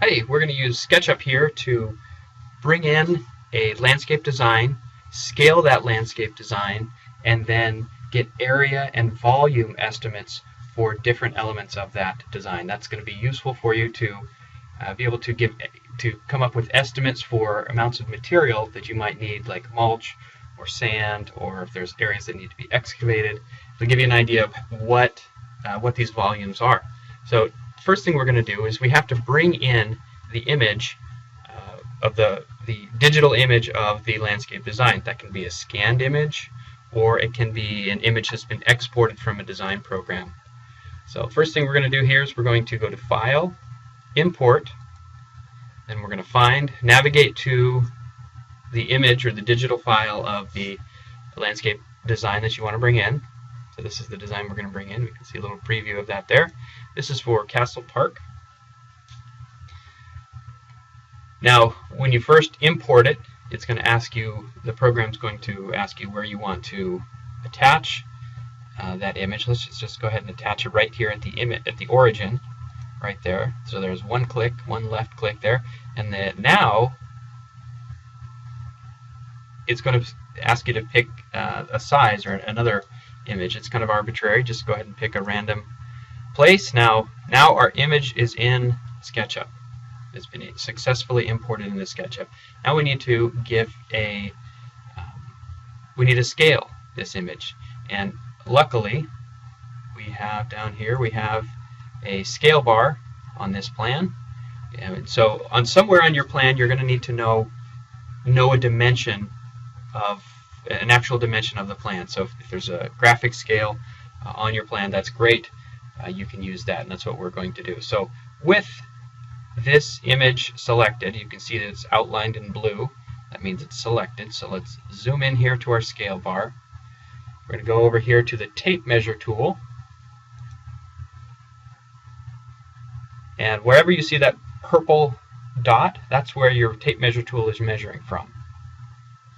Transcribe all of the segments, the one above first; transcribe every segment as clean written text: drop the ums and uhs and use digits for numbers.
Hey, we're going to use SketchUp here to bring in a landscape design, scale that landscape design, and then get area and volume estimates for different elements of that design. That's going to be useful for you to be able to come up with estimates for amounts of material that you might need, like mulch or sand, or if there's areas that need to be excavated. It'll give you an idea of what these volumes are. So first thing we're going to do is we have to bring in the image of the digital image of the landscape design. That can be a scanned image, or it can be an image that's been exported from a design program. So first thing we're going to do here is we're going to go to File, Import, then we're going to navigate to the image or the digital file of the landscape design that you want to bring in. So this is the design we're going to bring in. We can see a little preview of that there. This is for Castle Park. Now, when you first import it, it's going to ask you, the program's going to ask you where you want to attach that image. Let's just go ahead and attach it right here at the origin, right there. So there's one left click there, and then now it's going to ask you to pick a size or another image. It's kind of arbitrary. Just go ahead and pick a random place. Now our image is in SketchUp. It's been successfully imported into SketchUp. Now we need to scale this image, and luckily we have down here a scale bar on this plan. And so somewhere on your plan you're going to need to know a dimension of an actual dimension of the plan. So if there's a graphic scale on your plan, that's great. You can use that, and that's what we're going to do. So with this image selected, you can see that it's outlined in blue. That means it's selected. So let's zoom in here to our scale bar. We're going to go over here to the tape measure tool. And wherever you see that purple dot, that's where your tape measure tool is measuring from.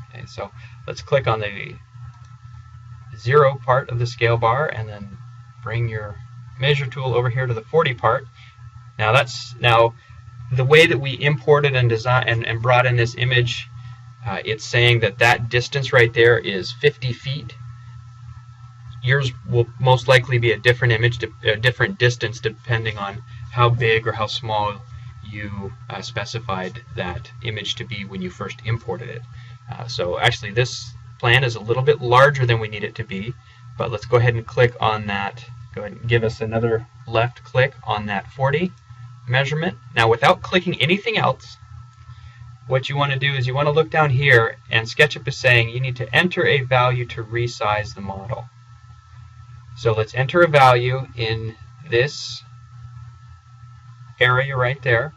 Okay, so let's click on the 0 part of the scale bar and then bring your measure tool over here to the 40 part. Now the way that we imported and designed and brought in this image, it's saying that distance right there is 50 feet. Yours will most likely be a different image, a different distance depending on how big or how small you specified that image to be when you first imported it. So actually this plan is a little bit larger than we need it to be, but let's go ahead and click on that. Go ahead and give us another left click on that 40 measurement. Now without clicking anything else, what you want to do is you want to look down here, and SketchUp is saying you need to enter a value to resize the model. So let's enter a value in this area right there.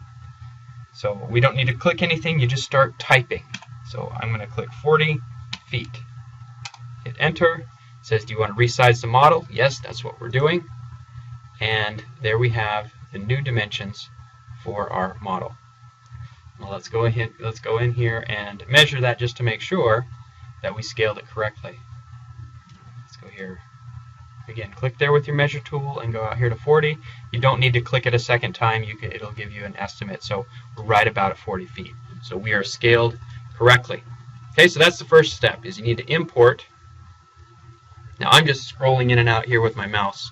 So we don't need to click anything, you just start typing. So I'm going to click 40 feet. Hit enter. It says, do you want to resize the model? Yes, that's what we're doing. And there we have the new dimensions for our model. Well, let's go in here and measure that just to make sure that we scaled it correctly. Let's go here. Again, click there with your measure tool and go out here to 40. You don't need to click it a second time. It'll give you an estimate. So we're right about at 40 feet. So we are scaled correctly. Okay, so that's the first step, is you need to import. Now I'm just scrolling in and out here with my mouse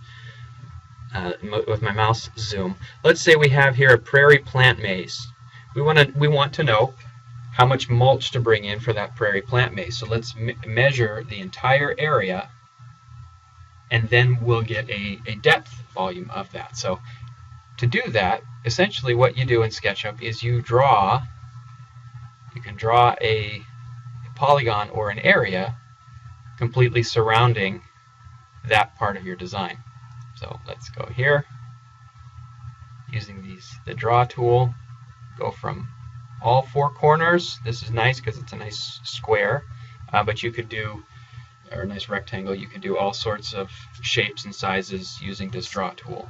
zoom. Let's say we have here a prairie plant maze. We want to know how much mulch to bring in for that prairie plant maze. So let's measure the entire area, and then we'll get a depth volume of that. So to do that, essentially what you do in SketchUp is you can draw a polygon or an area completely surrounding that part of your design. So let's go here, using the draw tool, go from all 4 corners. This is nice because it's a nice square, but you could do, or a nice rectangle, you could do all sorts of shapes and sizes using this draw tool.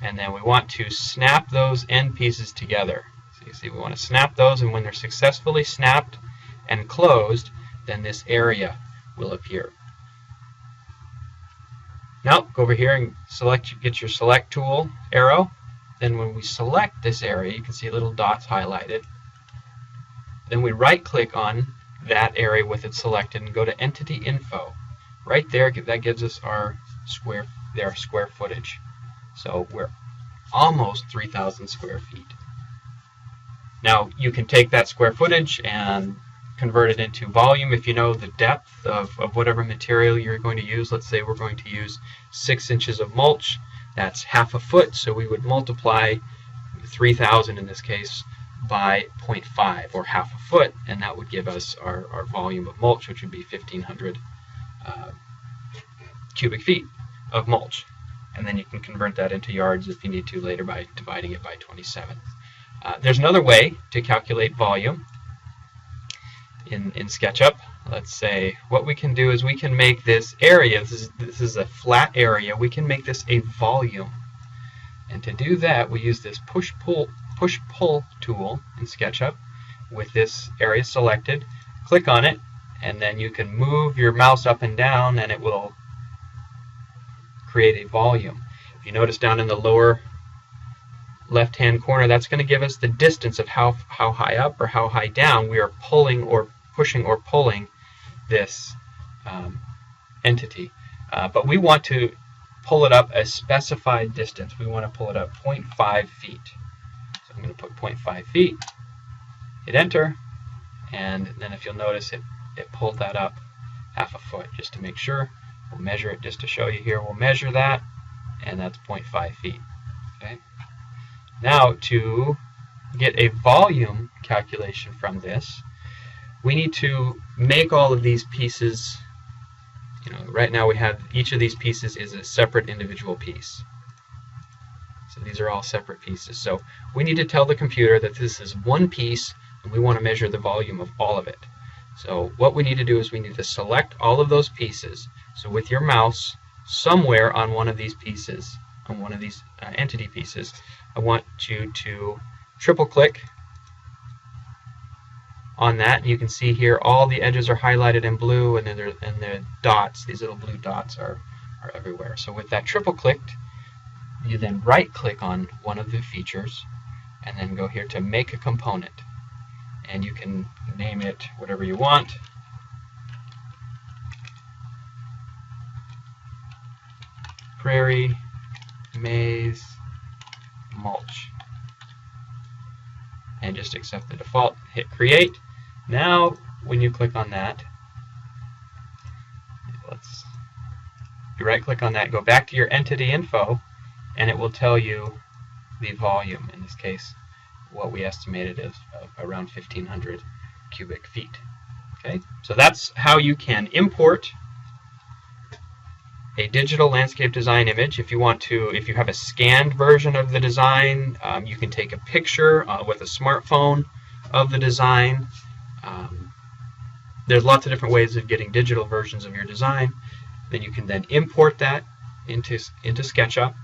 And then we want to snap those end pieces together. So you see we want to snap those, and when they're successfully snapped and closed, then this area will appear. Now go over here and get your select tool arrow, then when we select this area, you can see little dots highlighted. Then we right-click on that area with it selected and go to Entity Info. Right there, that gives us our square footage. So we're almost 3,000 square feet. Now you can take that square footage and convert it into volume if you know the depth of whatever material you're going to use. Let's say we're going to use 6 inches of mulch. That's half a foot, so we would multiply 3,000 in this case by 0.5 or half a foot, and that would give us our volume of mulch, which would be 1,500 cubic feet of mulch. And then you can convert that into yards if you need to later by dividing it by 27. There's another way to calculate volume in SketchUp. Let's say what we can do is we can make this area, this is a flat area, we can make this a volume. And to do that, we use this push-pull tool in SketchUp with this area selected. Click on it, and then you can move your mouse up and down, and it will create a volume. If you notice down in the lower left-hand corner, that's going to give us the distance of how high up or how high down we are pulling or pushing or pulling this entity. But we want to pull it up a specified distance. We want to pull it up 0.5 feet. So I'm going to put 0.5 feet, hit enter, and then if you'll notice it pulled that up half a foot just to make sure. We'll measure it just to show you here. We'll measure that, and that's 0.5 feet. Okay. Now to get a volume calculation from this, we need to make all of these pieces. Right now we have each of these pieces is a separate individual piece. So these are all separate pieces. So we need to tell the computer that this is one piece and we want to measure the volume of all of it. So what we need to do is we need to select all of those pieces. So with your mouse, somewhere on one of these pieces, on one of these entity pieces, I want you to triple click on that. You can see here all the edges are highlighted in blue, and then the dots, these little blue dots are everywhere. So with that triple clicked, you then right click on one of the features and then go here to make a component, and you can name it whatever you want. Prairie maize mulch, and just accept the default, hit create. Now when you click on that, you right click on that, go back to your entity info, and it will tell you the volume. In this case, what we estimated is around 1,500 cubic feet. Okay, so that's how you can import a digital landscape design image. If you have a scanned version of the design, you can take a picture with a smartphone of the design. There's lots of different ways of getting digital versions of your design. Then you can then import that into SketchUp,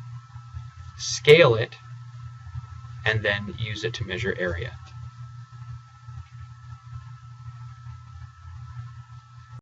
scale it, and then use it to measure area.